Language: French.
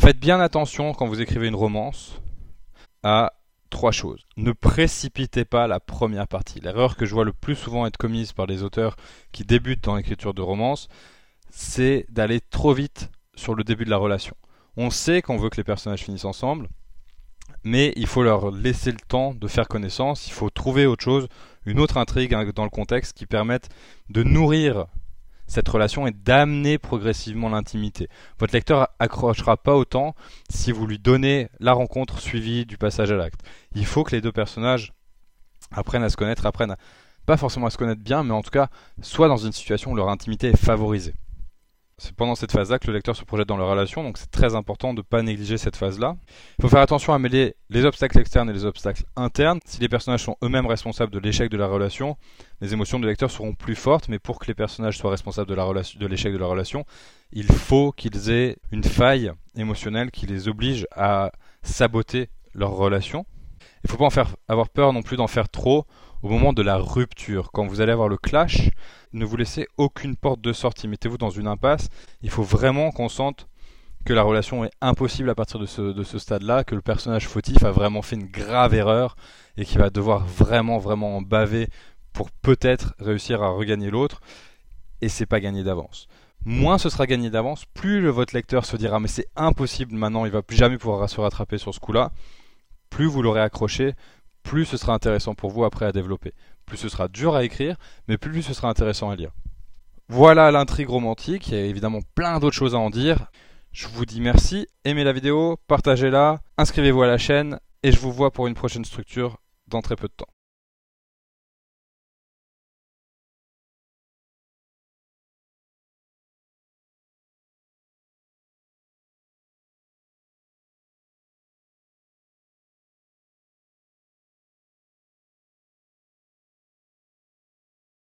Faites bien attention quand vous écrivez une romance à 3 choses. Ne précipitez pas la première partie. L'erreur que je vois le plus souvent être commise par les auteurs qui débutent dans l'écriture de romance, c'est d'aller trop vite sur le début de la relation. On sait qu'on veut que les personnages finissent ensemble, mais il faut leur laisser le temps de faire connaissance, il faut trouver autre chose, une autre intrigue dans le contexte qui permette de nourrir cette relation et d'amener progressivement l'intimité. Votre lecteur accrochera pas autant si vous lui donnez la rencontre suivie du passage à l'acte. Il faut que les deux personnages apprennent à se connaître, pas forcément à se connaître bien, mais en tout cas soient dans une situation où leur intimité est favorisée. C'est pendant cette phase-là que le lecteur se projette dans la relation, donc c'est très important de ne pas négliger cette phase-là. Il faut faire attention à mêler les obstacles externes et les obstacles internes. Si les personnages sont eux-mêmes responsables de l'échec de la relation, les émotions du lecteur seront plus fortes, mais pour que les personnages soient responsables de l'échec de la relation, il faut qu'ils aient une faille émotionnelle qui les oblige à saboter leur relation. Il ne faut pas avoir peur non plus d'en faire trop au moment de la rupture. Quand vous allez avoir le clash, ne vous laissez aucune porte de sortie. Mettez-vous dans une impasse. Il faut vraiment qu'on sente que la relation est impossible à partir de ce stade-là, que le personnage fautif a vraiment fait une grave erreur et qu'il va devoir vraiment en baver pour peut-être réussir à regagner l'autre. Et c'est pas gagné d'avance. Moins ce sera gagné d'avance, plus votre lecteur se dira mais c'est impossible maintenant, il va plus jamais pouvoir se rattraper sur ce coup-là. Plus vous l'aurez accroché, plus ce sera intéressant pour vous après à développer. Plus ce sera dur à écrire, mais plus ce sera intéressant à lire. Voilà l'intrigue romantique, il y a évidemment plein d'autres choses à en dire. Je vous dis merci, aimez la vidéo, partagez-la, inscrivez-vous à la chaîne, et je vous vois pour une prochaine structure dans très peu de temps.